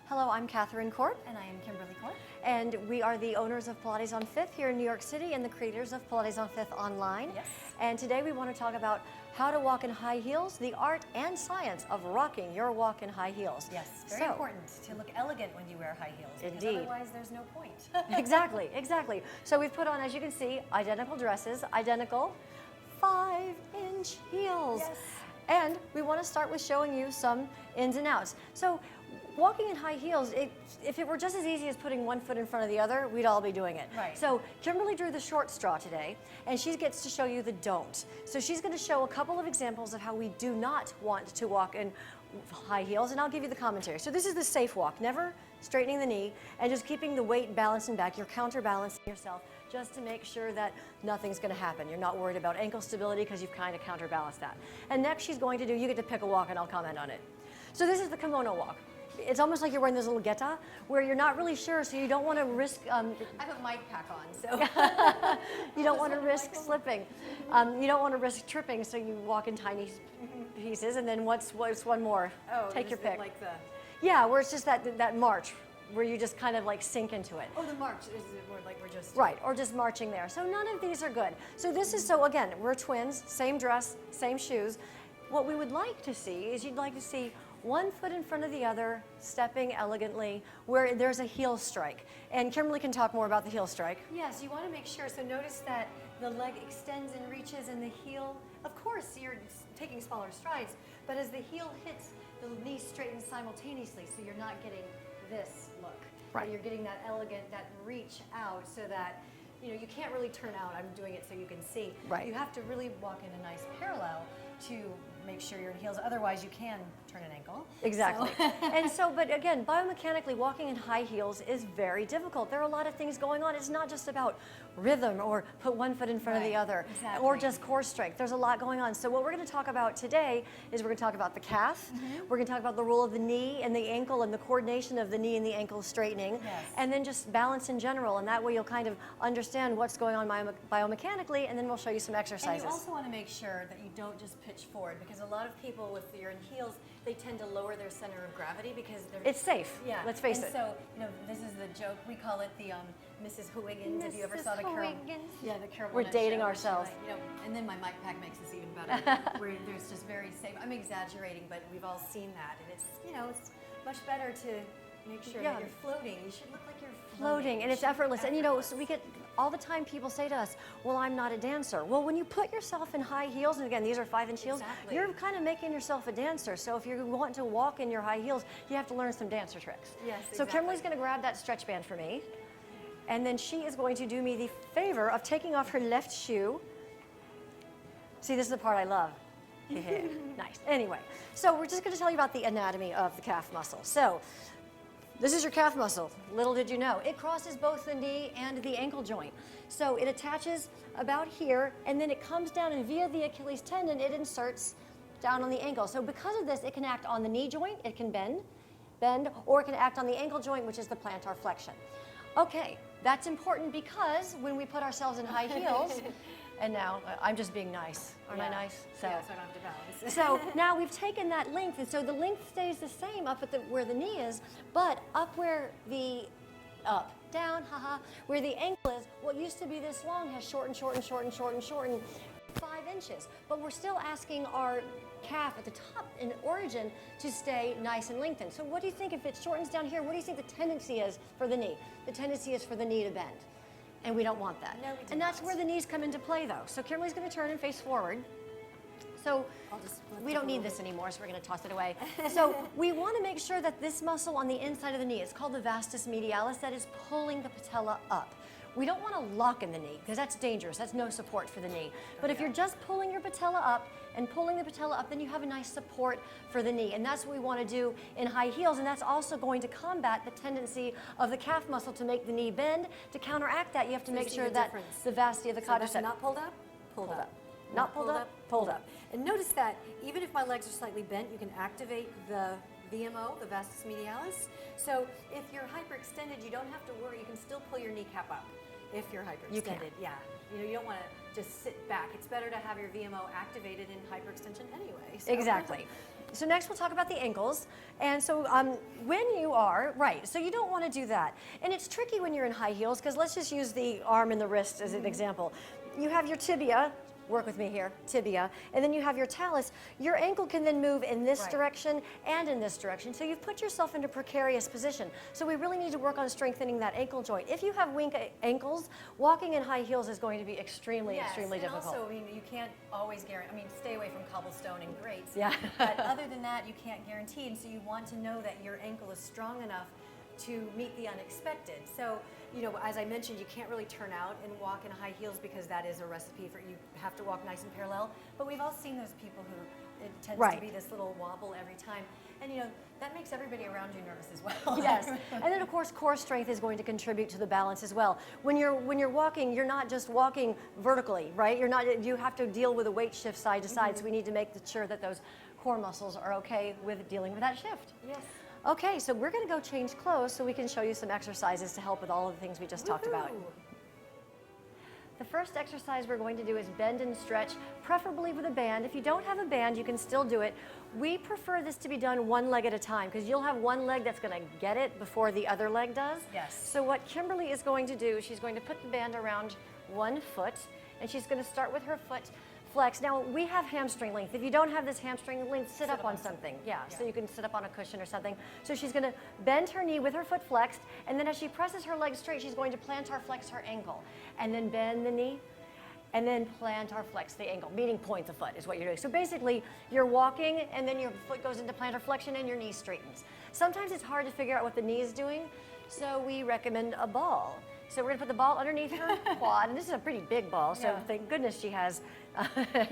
Hello, I'm Katherine Corp. And I am Kimberly Corp. And we are the owners of Pilates on Fifth here in New York City and the creators of Pilates on Fifth online. Yes. And today we want to talk about how to walk in high heels, the art and science of rocking your walk in high heels. Yes, very important to look elegant when you wear high heels. Indeed. Because otherwise there's no point. Exactly, exactly. So we've put on, as you can see, identical dresses, identical 5-inch heels. Yes. And we want to start with showing you some ins and outs. So walking in high heels, if it were just as easy as putting one foot in front of the other, we'd all be doing it. Right. So Kimberly drew the short straw today, and she gets to show you the don't. So she's going to show a couple of examples of how we do not want to walk in high heels, and I'll give you the commentary. So this is the safe walk, never straightening the knee, and just keeping the weight balanced and back. You're counterbalancing yourself just to make sure that nothing's going to happen. You're not worried about ankle stability because you've kind of counterbalanced that. And next she's going to do, you get to pick a walk and I'll comment on it. So this is the Kimono Walk. It's almost like you're wearing this little geta where you're not really sure, so you don't want to risk... I have a mic pack on, so... You don't want to risk slipping. You don't want to risk tripping, so you walk in tiny pieces, and then what's one more? Oh, take your pick. Like the... Yeah, where it's just that march, where you just kind of like sink into it. Oh, the march. Is it more like we're just... Right, or just marching there. So none of these are good. So this is, so again, we're twins, same dress, same shoes. What we would like to see is you'd like to see one foot in front of the other, stepping elegantly, where there's a heel strike. And Kimberly can talk more about the heel strike. Yes, you want to make sure. So notice that the leg extends and reaches and the heel, of course, you're taking smaller strides, but as the heel hits, the knee straightens simultaneously, so you're not getting this look. Right. But you're getting that elegant, that reach out so that, you know, you can't really turn out. I'm doing it so you can see. Right. You have to really walk in a nice parallel to make sure you're in heels. Otherwise, you can turn an ankle. Exactly. So. And so, but again, biomechanically, walking in high heels is very difficult. There are a lot of things going on. It's not just about rhythm or put one foot in front of the other, exactly. or just core strength. There's a lot going on. So what we're going to talk about today is we're going to talk about the calf. We're going to talk about the role of the knee and the ankle and the coordination of the knee and the ankle straightening. Yes. And then just balance in general. And that way you'll kind of understand what's going on biomechanically, and then we'll show you some exercises. And you also want to make sure that you don't just pitch forward, because a lot of people, if you're in heels, they tend to lower their center of gravity because they're... It's safe. Yeah. Let's face it. And so, you know, this is the joke. We call it the Mrs. Huygens. If you ever saw the Carol... Yeah, the Carol... We're dating show, ourselves. You know, and then my mic pack makes this even better, where there's just very safe... I'm exaggerating, but we've all seen that. And it's, you know, it's much better to make sure that you're floating. You should look like you're floating. And it's effortless. And you know, so we get all the time people say to us, well, I'm not a dancer. Well, when you put yourself in high heels, and again, these are 5-inch heels, Exactly. you're kind of making yourself a dancer. So if you want to walk in your high heels, you have to learn some dancer tricks. Yes, So exactly. Kimberly's going to grab that stretch band for me. And then she is going to do me the favor of taking off her left shoe. See, this is the part I love. Nice. Anyway, so we're just going to tell you about the anatomy of the calf muscle. So this is your calf muscle. Little did you know. It crosses both the knee and the ankle joint. So it attaches about here, and then it comes down, and via the Achilles tendon, it inserts down on the ankle. So because of this, it can act on the knee joint, it can bend, or it can act on the ankle joint, which is the plantar flexion. Okay, that's important because when we put ourselves in high heels, and now I'm just being nice, aren't I nice? So I don't have to balance. So now we've taken that length, and so the length stays the same up at where the knee is, but up where the, down, where the ankle is, what used to be this long has shortened 5 inches. But we're still asking our calf at the top in origin to stay nice and lengthened. So what do you think if it shortens down here, what do you think the tendency is for the knee? The tendency is for the knee to bend. And we don't want that. No, we do and that's not. where the knees come into play though. So Kimberly's going to turn and face forward. So we don't need this anymore, so we're going to toss it away. So we want to make sure that this muscle on the inside of the knee, it's called the vastus medialis, that is pulling the patella up. We don't want to lock in the knee because that's dangerous. That's no support for the knee. But if you're just pulling your patella up and pulling the patella up, then you have a nice support for the knee. And that's what we want to do in high heels. And that's also going to combat the tendency of the calf muscle to make the knee bend. To counteract that, you have to make sure that the vasty of the quadricep. So not pulled up, pulled up. Not pulled up, pulled up. And notice that even if my legs are slightly bent, you can activate the VMO, the vastus medialis. So if you're hyperextended, you don't have to worry. You can still pull your kneecap up. if you're hyperextended. You can. Yeah. You don't want to just sit back. It's better to have your VMO activated in hyperextension anyway. So. Exactly. So next we'll talk about the ankles. And so when you are, right, so you don't want to do that. And it's tricky when you're in high heels, because let's just use the arm and the wrist as an example. You have your tibia, work with me here, tibia, and then you have your talus. Your ankle can then move in this direction and in this direction. So you've put yourself into a precarious position. So we really need to work on strengthening that ankle joint. If you have weak ankles, walking in high heels is going to be extremely difficult. And also, you can't always guarantee, stay away from cobblestone and grates. Yeah. But other than that, you can't guarantee. And so you want to know that your ankle is strong enough to meet the unexpected. So, as I mentioned, you can't really turn out and walk in high heels because that is a recipe for, you have to walk nice and parallel. But we've all seen those people who it tends to be this little wobble every time. And that makes everybody around you nervous as well. Yes. And then of course core strength is going to contribute to the balance as well. When you're walking, you're not just walking vertically, right? You have to deal with a weight shift side to side. So we need to make sure that those core muscles are okay with dealing with that shift. Yes. Okay, so we're going to go change clothes so we can show you some exercises to help with all of the things we just talked about. The first exercise we're going to do is bend and stretch, preferably with a band. If you don't have a band, you can still do it. We prefer this to be done one leg at a time because you'll have one leg that's going to get it before the other leg does. Yes. So what Kimberly is going to do, she's going to put the band around one foot, and she's going to start with her foot flex. Now, we have hamstring length. If you don't have this hamstring length, sit up on something. Yeah, so you can sit up on a cushion or something. So she's going to bend her knee with her foot flexed, and then as she presses her leg straight, she's going to plantar flex her ankle, and then bend the knee, and then plantar flex the ankle, meaning point the foot is what you're doing. So basically, you're walking, and then your foot goes into plantar flexion, and your knee straightens. Sometimes it's hard to figure out what the knee is doing, so we recommend a ball. So we're going to put the ball underneath her quad, and this is a pretty big ball, so thank goodness she has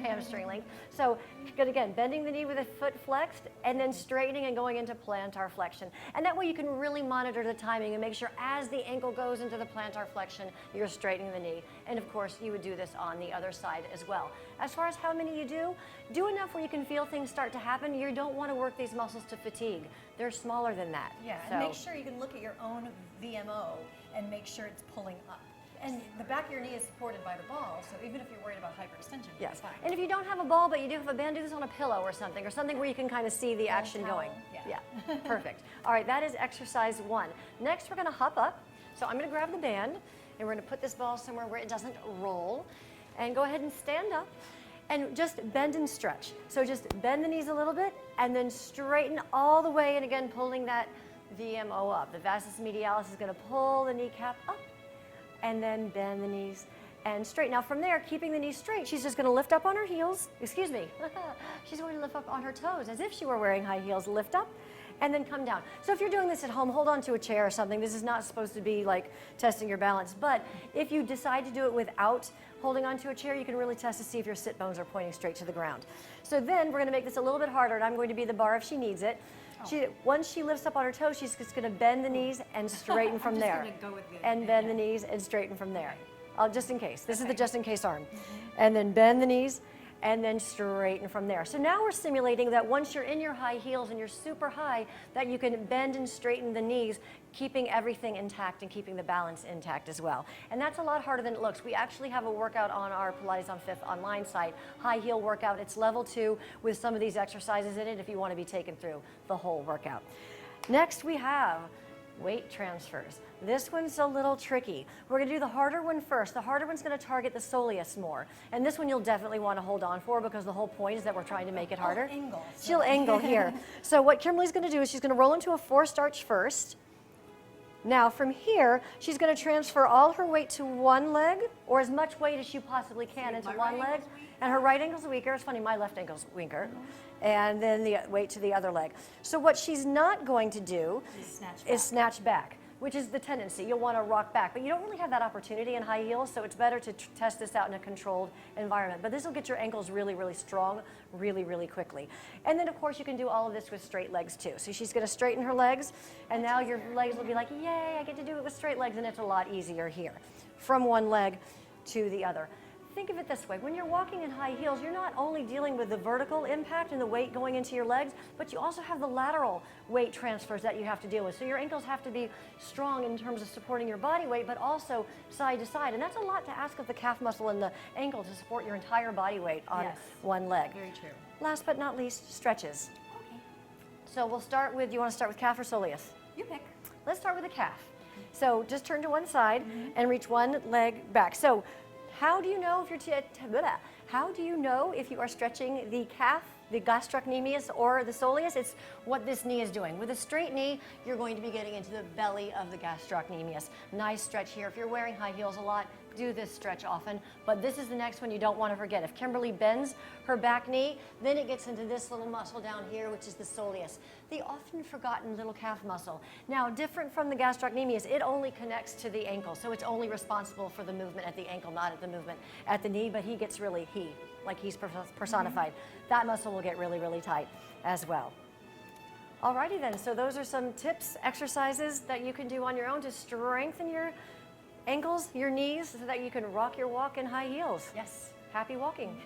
hamstring length. So good again, bending the knee with the foot flexed, and then straightening and going into plantar flexion. And that way you can really monitor the timing and make sure as the ankle goes into the plantar flexion, you're straightening the knee. And of course, you would do this on the other side as well. As far as how many you do enough where you can feel things start to happen. You don't want to work these muscles to fatigue. They're smaller than that. Yeah, so. And make sure you can look at your own VMO and make sure it's pulling up. And the back of your knee is supported by the ball, so even if you're worried about hyperextension, yes. fine. And if you don't have a ball, but you do have a band, do this on a pillow or something where you can kind of see the action going. Yeah. Perfect. All right, that is exercise one. Next, we're going to hop up. So I'm going to grab the band, and we're going to put this ball somewhere where it doesn't roll. And go ahead and stand up, and just bend and stretch. So just bend the knees a little bit, and then straighten all the way, and again, pulling that VMO up. The vastus medialis is going to pull the kneecap up, and then bend the knees and straight. Now from there, keeping the knees straight, she's just going to lift up on her heels. Excuse me. She's going to lift up on her toes as if she were wearing high heels. Lift up and then come down. So if you're doing this at home, hold on to a chair or something. This is not supposed to be like testing your balance. But if you decide to do it without holding onto a chair, you can really test to see if your sit bones are pointing straight to the ground. So then we're going to make this a little bit harder, and I'm going to be the bar if she needs it. Once she lifts up on her toes, she's just going to bend the knees and straighten from there. And bend the knees and straighten from there. Just in case. This is the just in case arm. And then bend the knees and then straighten from there. So now we're simulating that once you're in your high heels and you're super high, that you can bend and straighten the knees, keeping everything intact and keeping the balance intact as well. And that's a lot harder than it looks. We actually have a workout on our Pilates on Fifth online site, high heel workout. It's level 2 with some of these exercises in it if you want to be taken through the whole workout. Next we have weight transfers. This one's a little tricky. We're going to do the harder one first. The harder one's going to target the soleus more. And this one you'll definitely want to hold on for because the whole point is that we're trying to make it harder. She'll angle here. So what Kimberly's going to do is she's going to roll into a forced arch first. Now from here, she's going to transfer all her weight to one leg, or as much weight as you possibly can into one leg. And her right ankle's weaker. It's funny, my left ankle's weaker. And then the weight to the other leg. So what she's not going to do is snatch back, which is the tendency. You'll want to rock back, but you don't really have that opportunity in high heels, so it's better to test this out in a controlled environment. But this will get your ankles really, really strong really, really quickly. And then, of course, you can do all of this with straight legs, too. So she's going to straighten her legs, and now your legs will be like, yay, I get to do it with straight legs, and it's a lot easier here. From one leg to the other. think of it this way. When you're walking in high heels, you're not only dealing with the vertical impact and the weight going into your legs, but you also have the lateral weight transfers that you have to deal with. So your ankles have to be strong in terms of supporting your body weight, but also side to side. And that's a lot to ask of the calf muscle and the ankle to support your entire body weight on Yes. one leg. Very true. Last but not least, stretches. Okay. So we'll start with, you want to start with calf or soleus? You pick. Let's start with the calf. So just turn to one side and reach one leg back. So how do you know if how do you know if you are stretching the calf, the gastrocnemius, or the soleus? It's what this knee is doing. With a straight knee, you're going to be getting into the belly of the gastrocnemius. Nice stretch here. If you're wearing high heels a lot, do this stretch often, but this is the next one you don't want to forget. If Kimberly bends her back knee, then it gets into this little muscle down here, which is the soleus, the often forgotten little calf muscle. Now, different from the gastrocnemius, it only connects to the ankle, so it's only responsible for the movement at the ankle, not at the movement at the knee, but like he's personified. That muscle will get really, really tight as well. Alrighty then, so those are some tips, exercises that you can do on your own to strengthen your ankles, your knees, so that you can rock your walk in high heels. Yes. Happy walking.